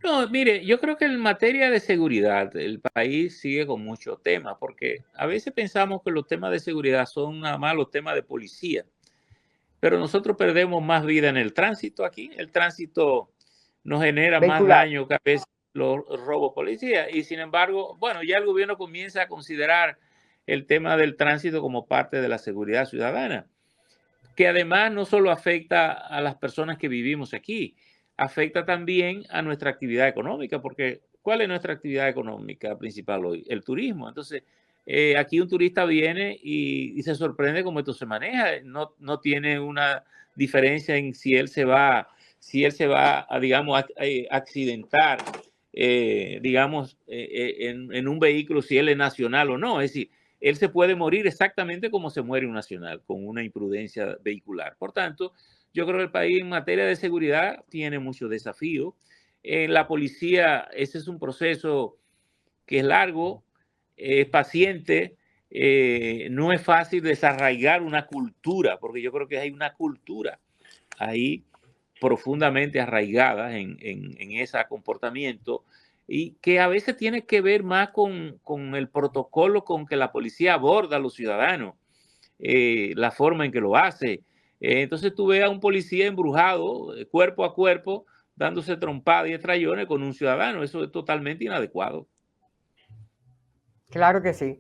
No, mire, yo creo que en materia de seguridad el país sigue con muchos temas, porque a veces pensamos que los temas de seguridad son nada más los temas de policía, pero nosotros perdemos más vida en el tránsito aquí. El tránsito nos genera más Vehicular. daño que a veces los robos policía. Y sin embargo, bueno, ya el gobierno comienza a considerar el tema del tránsito como parte de la seguridad ciudadana, que además no solo afecta a las personas que vivimos aquí, afecta también a nuestra actividad económica, porque ¿cuál es nuestra actividad económica principal hoy? El turismo. Entonces, aquí un turista viene y se sorprende cómo esto se maneja. No tiene una diferencia en si él se va a, digamos, accidentar, digamos, en un vehículo, si él es nacional o no. Es decir, él se puede morir exactamente como se muere un nacional, con una imprudencia vehicular. Por tanto, yo creo que el país en materia de seguridad tiene muchos desafíos. En la policía, ese es un proceso que es largo, es paciente, no es fácil desarraigar una cultura, porque yo creo que hay una cultura ahí profundamente arraigadas en ese comportamiento y que a veces tiene que ver más con el protocolo con que la policía aborda a los ciudadanos, la forma en que lo hace. Entonces tú ves a un policía embrujado, cuerpo a cuerpo, dándose trompadas y estrellones con un ciudadano. Eso es totalmente inadecuado. Claro que sí.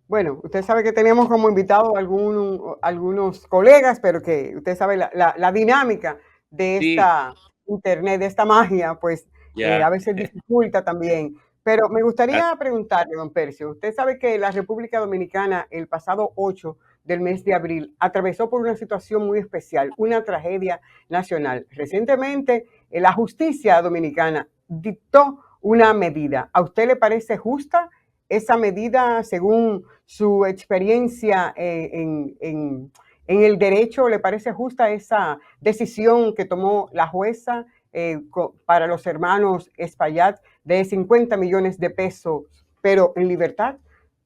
Bueno, usted sabe que teníamos como invitado algunos colegas, pero que usted sabe la dinámica de Sí, esta internet, de esta magia, pues a ya. veces dificulta también. Pero me Ah, gustaría preguntarle, don Percio, usted sabe que la República Dominicana el pasado 8 del mes de abril atravesó por una situación muy especial, una tragedia nacional. Recientemente, la justicia dominicana dictó una medida. ¿A usted le parece justa esa medida según su experiencia en el derecho? ¿Le parece justa esa decisión que tomó la jueza para los hermanos Espaillat de 50 millones de pesos, pero en libertad?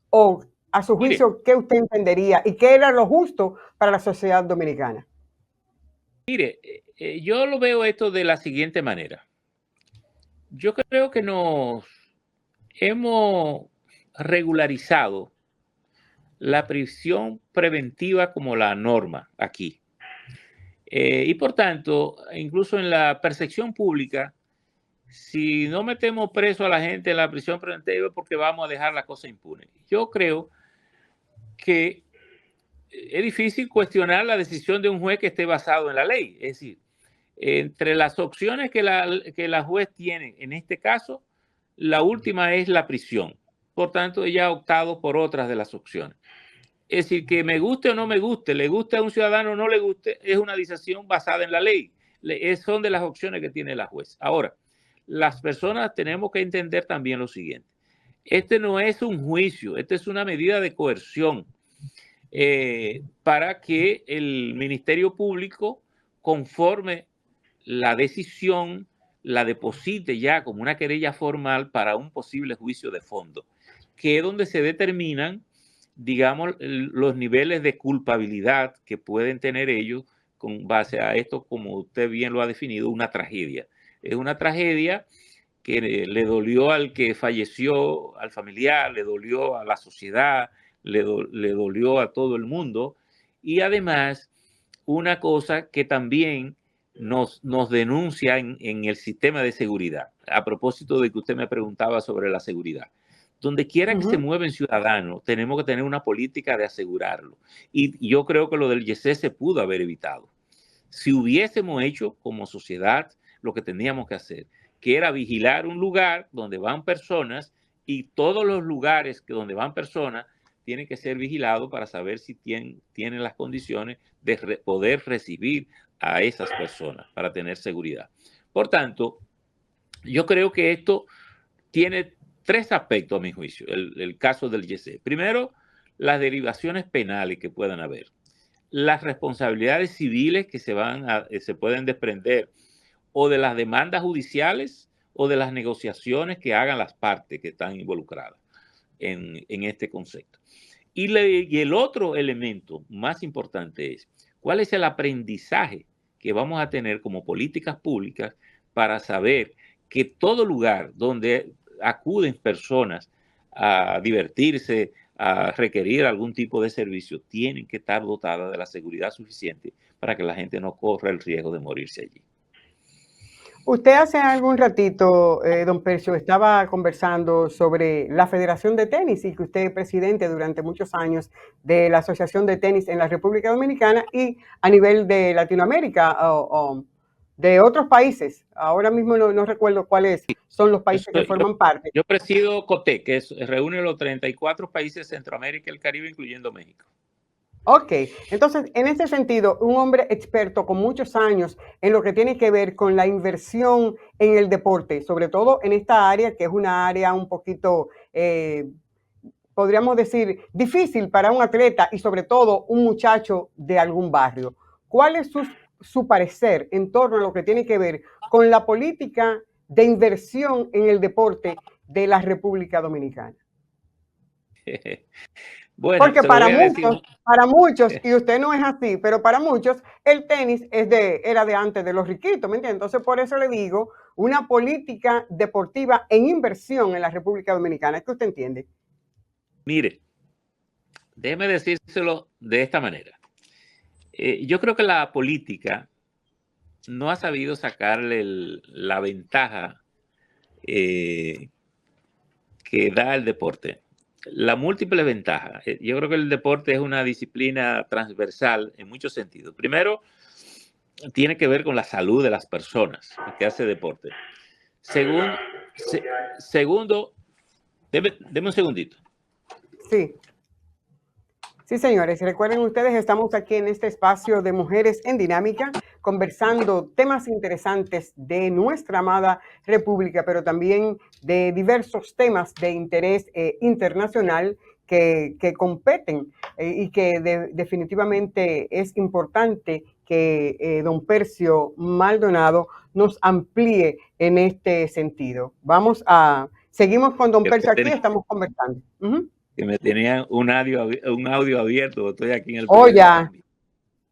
¿O a su mire, juicio, qué usted entendería y qué era lo justo para la sociedad dominicana? yo lo veo esto de la siguiente manera. Yo creo que nos hemos regularizado la prisión preventiva como la norma aquí. Y por tanto, incluso en la percepción pública, si no metemos preso a la gente en la prisión preventiva es porque vamos a dejar la cosa impune. Yo creo que es difícil cuestionar la decisión de un juez que esté basado en la ley. Es decir, entre las opciones que la juez tiene en este caso, la última es la prisión. Por tanto, ella ha optado por otras de las opciones. Es decir, que me guste o no me guste, le guste a un ciudadano o no le guste, es una decisión basada en la ley. Son de las opciones que tiene la juez. Ahora, las personas tenemos que entender también lo siguiente. Este no es un juicio, este es una medida de coerción para que el Ministerio Público conforme la decisión, la deposite ya como una querella formal para un posible juicio de fondo, que es donde se determinan, digamos, los niveles de culpabilidad que pueden tener ellos con base a esto, como usted bien lo ha definido, una tragedia. Es una tragedia que le dolió al que falleció, al familiar, le dolió a la sociedad, le dolió a todo el mundo. Y además, una cosa que también nos denuncia en el sistema de seguridad, a propósito de que usted me preguntaba sobre la seguridad. Donde quiera que se mueven ciudadanos, tenemos que tener una política de asegurarlo. Y yo creo que lo del YC se pudo haber evitado. Si hubiésemos hecho como sociedad lo que teníamos que hacer, que era vigilar un lugar donde van personas y todos los lugares donde van personas tienen que ser vigilados para saber si tienen las condiciones de poder recibir a esas personas para tener seguridad. Por tanto, yo creo que esto tiene tres aspectos a mi juicio, el caso del YC. Primero, las derivaciones penales que puedan haber, las responsabilidades civiles que se pueden desprender o de las demandas judiciales o de las negociaciones que hagan las partes que están involucradas en este concepto. Y el otro elemento más importante es cuál es el aprendizaje que vamos a tener como políticas públicas para saber que todo lugar donde acuden personas a divertirse, a requerir algún tipo de servicio, tienen que estar dotadas de la seguridad suficiente para que la gente no corra el riesgo de morirse allí. Usted hace algún ratito, don Percio, estaba conversando sobre la Federación de Tenis y que usted es presidente durante muchos años de la Asociación de Tenis en la República Dominicana y a nivel de Latinoamérica o de otros países. Ahora mismo no recuerdo cuáles son los países que forman parte. Yo presido COTEC, que reúne los 34 países de Centroamérica y el Caribe, incluyendo México. Ok, entonces en este sentido, un hombre experto con muchos años en lo que tiene que ver con la inversión en el deporte, sobre todo en esta área que es una área un poquito, podríamos decir, difícil para un atleta y sobre todo un muchacho de algún barrio. ¿Cuál es su parecer en torno a lo que tiene que ver con la política de inversión en el deporte de la República Dominicana? Bueno, Porque se lo voy a decir. para muchos, y usted no es así, pero para muchos, el tenis era de antes de los riquitos, ¿me entiende? Entonces, por eso le digo, una política deportiva en inversión en la República Dominicana. ¿Es que usted entiende? Mire, déjeme decírselo de esta manera. Yo creo que la política no ha sabido sacarle la ventaja que da el deporte. la múltiple ventaja. Yo creo que el deporte es una disciplina transversal en muchos sentidos. Primero, tiene que ver con la salud de las personas que hace deporte. Segundo, deme un segundito. Sí. Sí, señores, recuerden ustedes, estamos aquí en este espacio de Mujeres en Dinámica, conversando temas interesantes de nuestra amada República, pero también de diversos temas de interés internacional que competen y que definitivamente es importante que don Percio Maldonado nos amplíe en este sentido. Seguimos con don Percio aquí, estamos conversando. Que me tenían un audio abierto, estoy aquí en el programa.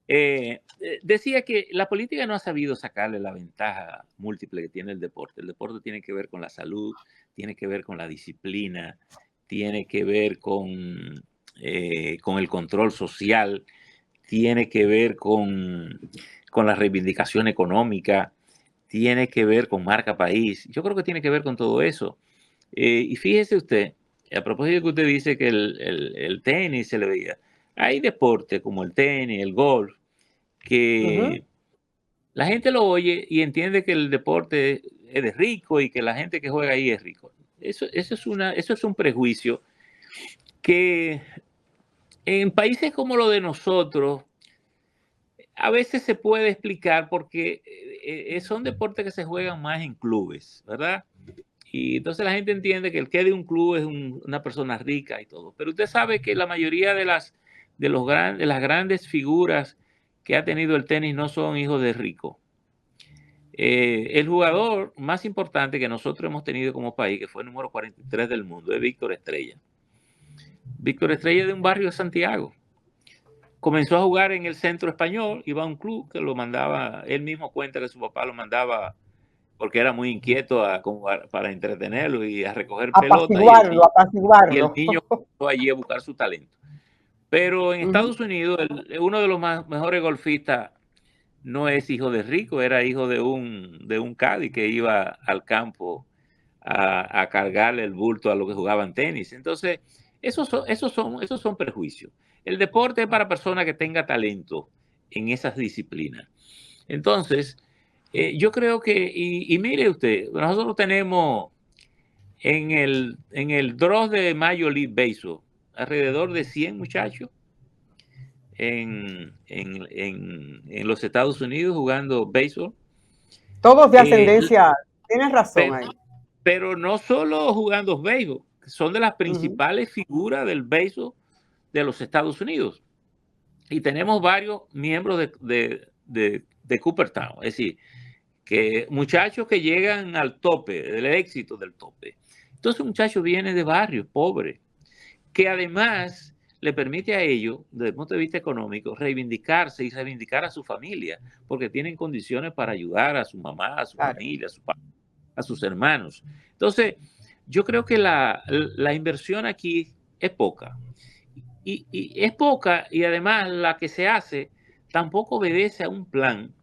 Ya. Decía que la política no ha sabido sacarle la ventaja múltiple que tiene el deporte. El deporte tiene que ver con la salud, tiene que ver con la disciplina, tiene que ver con el control social, tiene que ver con la reivindicación económica, tiene que ver con marca país. Yo creo que tiene que ver con todo eso. Y fíjese usted, a propósito de que usted dice que el tenis se le veía, hay deportes como el tenis, el golf, que la gente lo oye y entiende que el deporte es de rico y que la gente que juega ahí es rico. Eso es un prejuicio que en países como lo de nosotros a veces se puede explicar porque son deportes que se juegan más en clubes, ¿verdad? Y entonces la gente entiende que el que de un club es una persona rica y todo. Pero usted sabe que la mayoría de las grandes figuras que ha tenido el tenis no son hijos de ricos. El jugador más importante que nosotros hemos tenido como país, que fue el número 43 del mundo, es Víctor Estrella. Víctor Estrella de un barrio de Santiago. Comenzó a jugar en el Centro Español, iba a un club que lo mandaba, él mismo cuenta que su papá lo mandaba porque era muy inquieto para entretenerlo y a recoger pelota. Apaciguarlo. Y el niño comenzó allí a buscar su talento. Pero en Estados Unidos, uno de los mejores golfistas no es hijo de rico, era hijo de un caddy que iba al campo a cargarle el bulto a los que jugaban tenis. Entonces, esos son prejuicios. El deporte es para personas que tengan talento en esas disciplinas. Entonces, yo creo que, y mire usted, nosotros tenemos en el draw de Major League Baseball alrededor de 100 muchachos en los Estados Unidos jugando béisbol. Todos de ascendencia, tienes razón ahí. Pero no solo jugando béisbol, son de las principales figuras del béisbol de los Estados Unidos. Y tenemos varios miembros de Cooperstown, es decir, que muchachos que llegan al tope, del éxito del tope. Entonces, muchachos vienen de barrios pobres, que además le permite a ellos, desde el punto de vista económico, reivindicarse y reivindicar a su familia, porque tienen condiciones para ayudar a su mamá, a su familia, a sus hermanos. Entonces, yo creo que la inversión aquí es poca. Y es poca, y además la que se hace tampoco obedece a un plan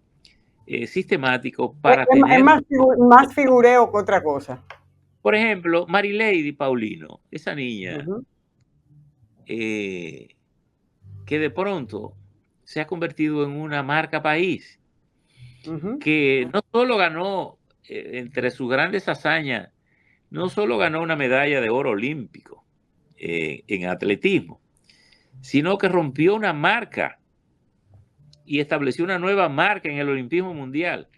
sistemático para tener... Es más figureo que otra cosa. Por ejemplo, Marilady Paulino, esa niña que de pronto se ha convertido en una marca país, que no solo ganó, entre sus grandes hazañas, no solo ganó una medalla de oro olímpico en atletismo, sino que rompió una marca y estableció una nueva marca en el olimpismo mundial.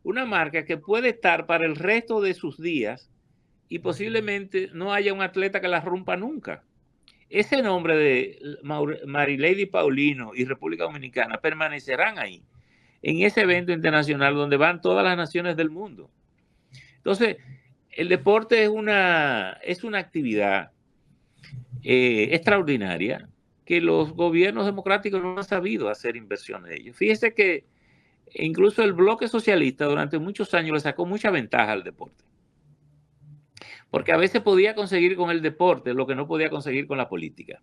Una marca que puede estar para el resto de sus días y posiblemente no haya un atleta que la rompa nunca. Ese nombre de Marilady Paulino y República Dominicana permanecerán ahí, en ese evento internacional donde van todas las naciones del mundo. Entonces, el deporte es una actividad extraordinaria que los gobiernos democráticos no han sabido hacer inversión en ello. Fíjese que incluso el bloque socialista durante muchos años le sacó mucha ventaja al deporte. Porque a veces podía conseguir con el deporte lo que no podía conseguir con la política.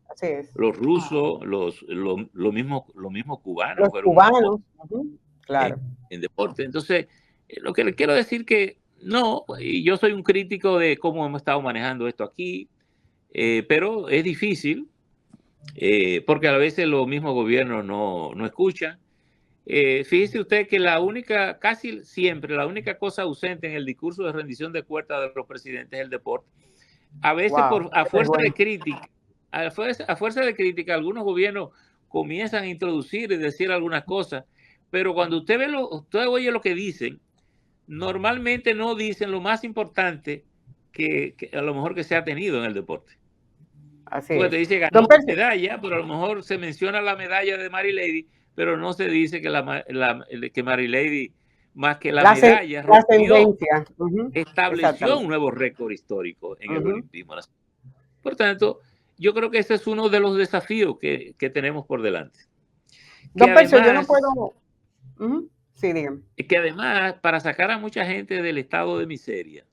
Así es. Los rusos, los mismos cubanos. Los cubanos, claro. En deporte. Entonces, lo que le quiero decir que No, y yo soy un crítico de cómo hemos estado manejando esto aquí, pero es difícil porque a veces los mismos gobiernos no escuchan. Fíjese usted que casi siempre, la única cosa ausente en el discurso de rendición de cuentas de los presidentes es el deporte. A veces Wow, a qué fuerza de vergüenza. crítica, a fuerza de crítica, algunos gobiernos comienzan a introducir y decir algunas cosas, pero cuando usted oye lo que dicen, normalmente no dicen lo más importante que a lo mejor que se ha tenido en el deporte. Así Porque te es. dice ganó Don una Percy, medalla, pero a lo mejor se menciona la medalla de Mary Lady, pero no se dice que Mary Lady, más que la medalla, la rompió, ascendencia. Ujú, estableció un exactamente. nuevo récord histórico en el Ujú. olimpismo nacional. Por tanto, yo creo que ese es uno de los desafíos que tenemos por delante. Que Don Percio, yo no además, puedo. Ujú, sí, dígame. que además, para sacar a mucha gente del estado de miseria,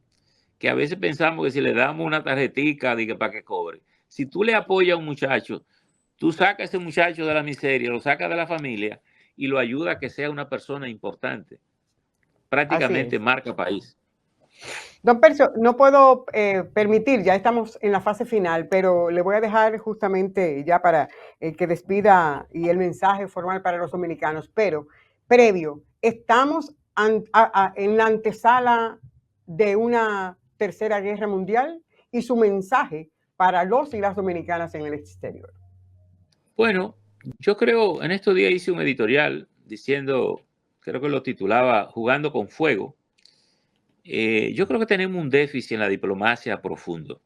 que a veces pensamos que si le damos una tarjetica para que cobre, si tú le apoyas a un muchacho, tú sacas a ese muchacho de la miseria, lo sacas de la familia y lo ayuda a que sea una persona importante. Así Prácticamente es. marca país. Don Percio, no puedo permitir, ya estamos en la fase final, pero le voy a dejar justamente ya para que despida y el mensaje formal para los dominicanos. Pero previo, estamos en la antesala de una tercera guerra mundial y su mensaje para los y las dominicanas en el exterior. Bueno, yo creo, en estos días hice un editorial diciendo, creo que lo titulaba Jugando con Fuego. Yo creo que tenemos un déficit en la diplomacia profundo,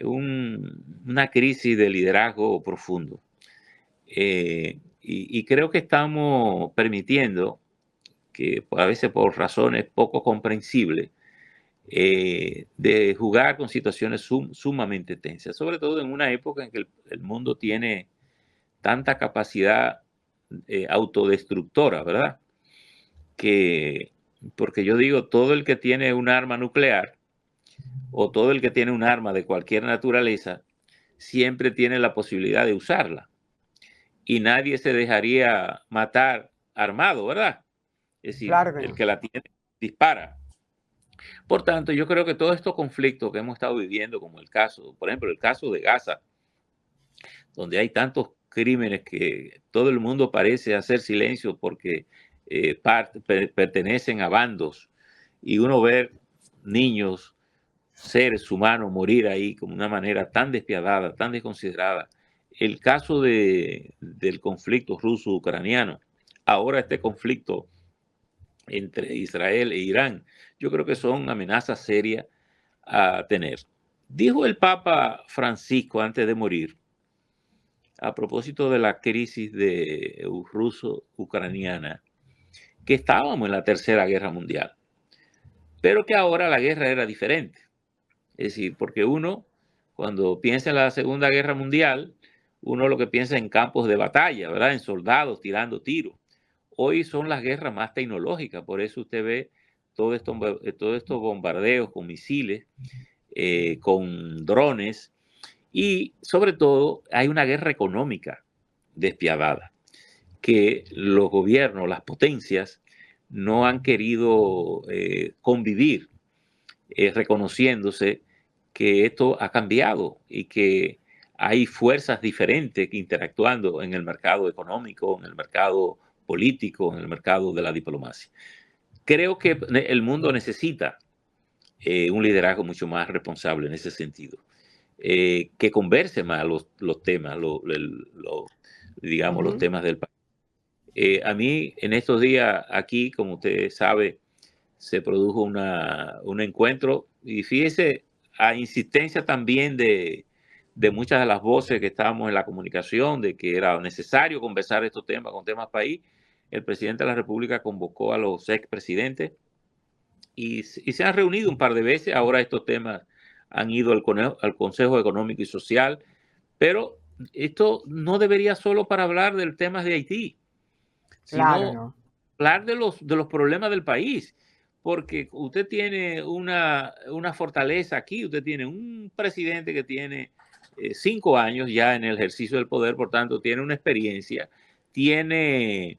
una crisis de liderazgo profundo. Y creo que estamos permitiendo que a veces por razones poco comprensibles, de jugar con situaciones sumamente tensas, sobre todo en una época en que el mundo tiene tanta capacidad autodestructora, ¿verdad? Que, porque yo digo, todo el que tiene un arma nuclear o todo el que tiene un arma de cualquier naturaleza, siempre tiene la posibilidad de usarla. Y nadie se dejaría matar armado, ¿verdad? Es decir, Claro que el no. que la tiene dispara. Por tanto, yo creo que todos estos conflictos que hemos estado viviendo, como el caso, por ejemplo, el caso de Gaza, donde hay tantos crímenes que todo el mundo parece hacer silencio porque pertenecen a bandos, y uno ver niños, seres humanos morir ahí como una manera tan despiadada, tan desconsiderada. El caso del conflicto ruso-ucraniano, ahora este conflicto entre Israel e Irán, yo creo que son amenazas serias a tener. Dijo el Papa Francisco antes de morir, a propósito de la crisis ruso-ucraniana, que estábamos en la Tercera Guerra Mundial, pero que ahora la guerra era diferente. Es decir, porque uno, cuando piensa en la Segunda Guerra Mundial, uno lo que piensa en campos de batalla, ¿verdad? En soldados tirando tiros. Hoy son las guerras más tecnológicas, por eso usted ve todos estos bombardeos con misiles, con drones, y sobre todo hay una guerra económica despiadada, que los gobiernos, las potencias, no han querido convivir, reconociéndose que esto ha cambiado y que hay fuerzas diferentes interactuando en el mercado económico, en el mercado político, en el mercado de la diplomacia. Creo que el mundo necesita un liderazgo mucho más responsable en ese sentido, que converse más los temas, digamos, los Ujú. temas del país. A mí, en estos días aquí, como usted sabe, se produjo un encuentro y fíjese, a insistencia también de muchas de las voces que estábamos en la comunicación, de que era necesario conversar estos temas con temas país, el presidente de la República convocó a los expresidentes y se han reunido un par de veces. Ahora estos temas han ido al Consejo Económico y Social, pero esto no debería solo para hablar del tema de Haití, Claro, sino no. hablar de los problemas del país, porque usted tiene una fortaleza aquí, usted tiene un presidente que tiene 5 años ya en el ejercicio del poder, por tanto tiene una experiencia, tiene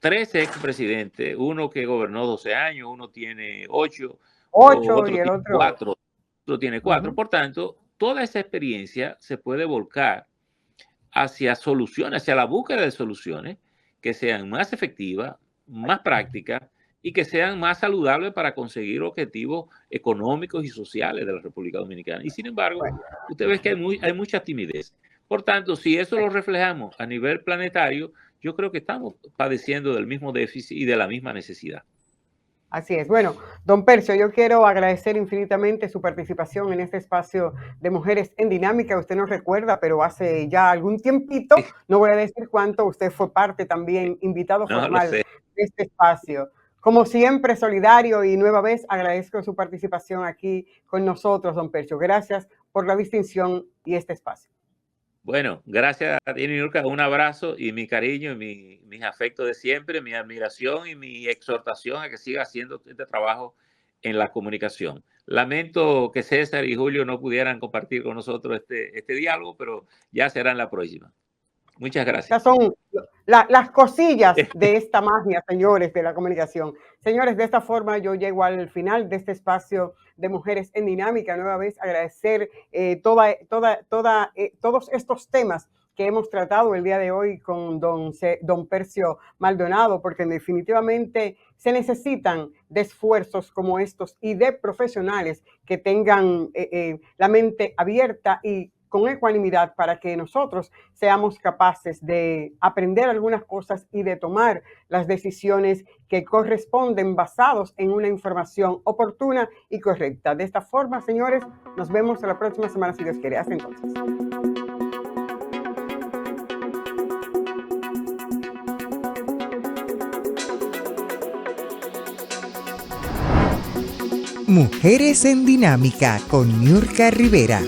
3 expresidentes, uno que gobernó 12 años, uno tiene 8, 8 otro y el tiene otro. 4, otro tiene 4. Ujú. Por tanto, toda esa experiencia se puede volcar hacia soluciones, hacia la búsqueda de soluciones que sean más efectivas, más prácticas y que sean más saludables para conseguir objetivos económicos y sociales de la República Dominicana. Y sin embargo, Bueno, usted ve que hay mucha timidez. Por tanto, si eso lo reflejamos a nivel planetario, yo creo que estamos padeciendo del mismo déficit y de la misma necesidad. así es. Bueno, don Percio, yo quiero agradecer infinitamente su participación en este espacio de Mujeres en Dinámica. Usted nos recuerda, pero hace ya algún tiempito, no voy a decir cuánto, usted fue parte también, invitado No lo formal sé. de este espacio. Como siempre, solidario y nueva vez agradezco su participación aquí con nosotros, don Percio. Gracias por la distinción y este espacio. Bueno, gracias a ti, Niurka. Un abrazo y mi cariño y mis afectos de siempre, mi admiración y mi exhortación a que siga haciendo este trabajo en la comunicación. Lamento que César y Julio no pudieran compartir con nosotros este diálogo, pero ya será en la próxima. Muchas gracias. Estas son las cosillas de esta magia, señores, de la comunicación. Señores, de esta forma yo llego al final de este espacio de Mujeres en Dinámica. Nueva vez agradecer todos estos temas que hemos tratado el día de hoy con don Percio Maldonado, porque definitivamente se necesitan de esfuerzos como estos y de profesionales que tengan la mente abierta y con ecuanimidad para que nosotros seamos capaces de aprender algunas cosas y de tomar las decisiones que corresponden basados en una información oportuna y correcta. De esta forma, señores, nos vemos la próxima semana, si Dios quiere. Hasta entonces. Mujeres en Dinámica con Niurka Rivera.